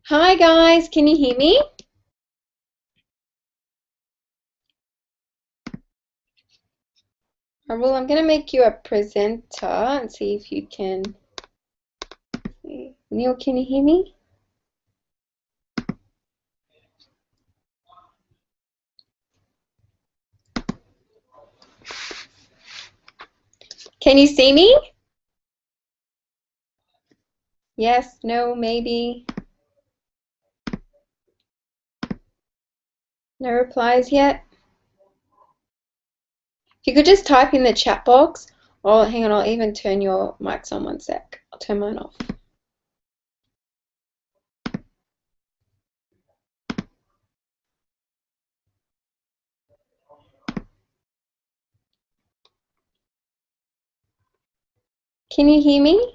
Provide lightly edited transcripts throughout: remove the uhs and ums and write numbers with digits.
Hi guys, can you hear me? Well, I'm going to make you a presenter and see if you can. Neil, can you hear me? Can you see me? Yes, no, maybe. No replies yet? If you could just type in the chat box. Oh, hang on, I'll even turn your mics on one sec. I'll turn mine off. Can you hear me?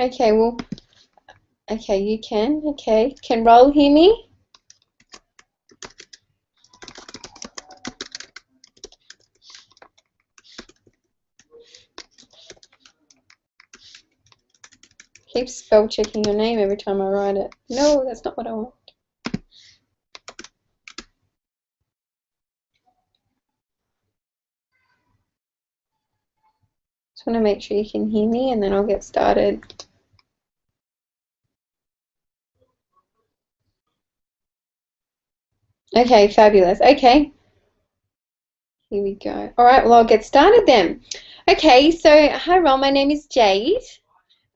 Okay, well, okay, you can. Okay, can Roll hear me? Keep spell checking your name every time I write it. No, that's not what I want. Just want to make sure you can hear me and then I'll get started. Okay, fabulous. Okay, here we go. All right, well, I'll get started then. Okay, so hi, Ron. My name is Jade.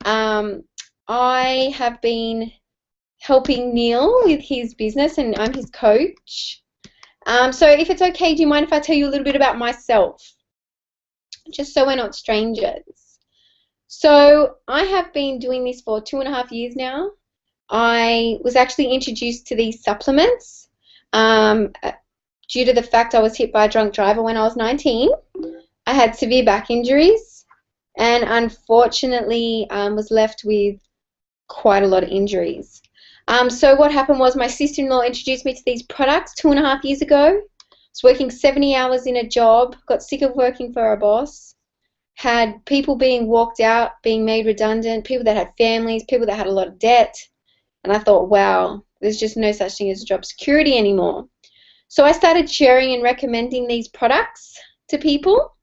I have been helping Neil with his business and I'm his coach. So if it's okay, do you mind if I tell you a little bit about myself? Just so we're not strangers. So I have been doing this for 2.5 years now. I was actually introduced to these supplements due to the fact I was hit by a drunk driver when I was 19. I had severe back injuries and unfortunately was left with quite a lot of injuries. So what happened was my sister-in-law introduced me to these products 2.5 years ago. I was working 70 hours in a job, got sick of working for a boss, had people being walked out, being made redundant, people that had families, people that had a lot of debt. And I thought, wow, there's just no such thing as job security anymore. So I started sharing and recommending these products to people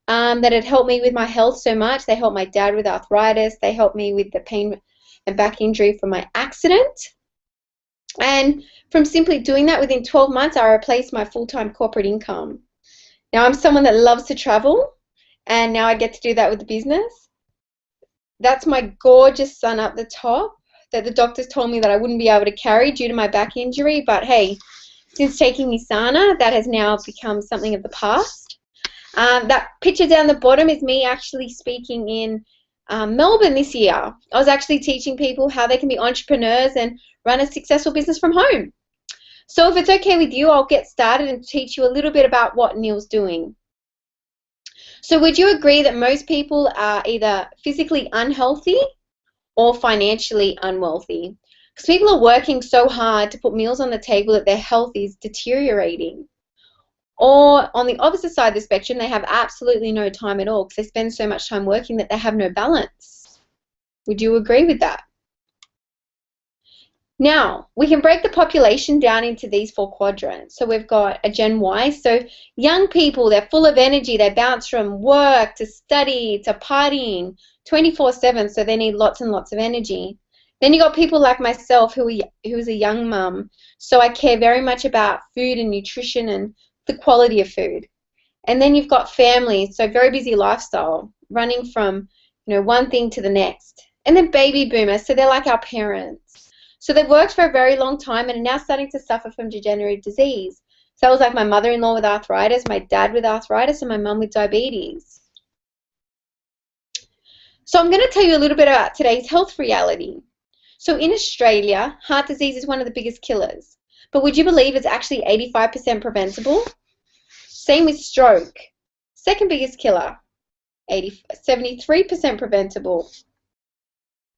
that had helped me with my health so much. They helped my dad with arthritis. They helped me with the pain and back injury from my accident. And from simply doing that, within 12 months, I replaced my full-time corporate income. Now, I'm someone that loves to travel, and now I get to do that with the business. That's my gorgeous son up the top that the doctors told me that I wouldn't be able to carry due to my back injury. But hey, since taking Misana, that has now become something of the past. That picture down the bottom is me actually speaking in Melbourne this year. I was actually teaching people how they can be entrepreneurs and run a successful business from home. So if it's okay with you, I'll get started and teach you a little bit about what Neil's doing. So would you agree that most people are either physically unhealthy or financially unwealthy? Because people are working so hard to put meals on the table that their health is deteriorating. Or on the opposite side of the spectrum, they have absolutely no time at all because they spend so much time working that they have no balance. Would you agree with that? Now, we can break the population down into these 4 quadrants. So we've got a Gen Y. So young people, they're full of energy. They bounce from work to study to partying 24/7, so they need lots and lots of energy. Then you got people like myself who is a young mum. So I care very much about food and nutrition and the quality of food. And then you've got families, so very busy lifestyle, running from one thing to the next. And then baby boomers, so they're like our parents. So they've worked for a very long time and are now starting to suffer from degenerative disease. So it was like my mother-in-law with arthritis, my dad with arthritis, and my mum with diabetes. So I'm going to tell you a little bit about today's health reality. So in Australia, heart disease is one of the biggest killers. But would you believe it's actually 85% preventable? Same with stroke. Second biggest killer, 73% preventable.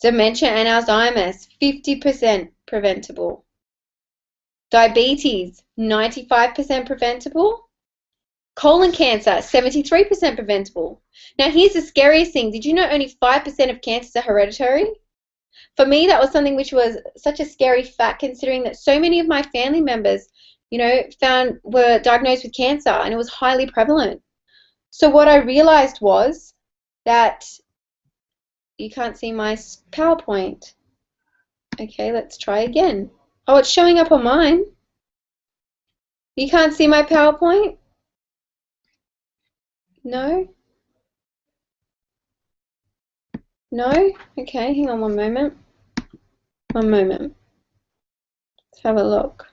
Dementia and Alzheimer's, 50% preventable. Diabetes, 95% preventable. Colon cancer, 73% preventable. Now here's the scariest thing. Did you know only 5% of cancers are hereditary? For me, that was something which was such a scary fact, considering that so many of my family members, were diagnosed with cancer, and it was highly prevalent. So what I realized was that you can't see my PowerPoint. Okay, let's try again. Oh, it's showing up on mine. You can't see my PowerPoint? No? No? Okay, hang on one moment. One moment. Let's have a look.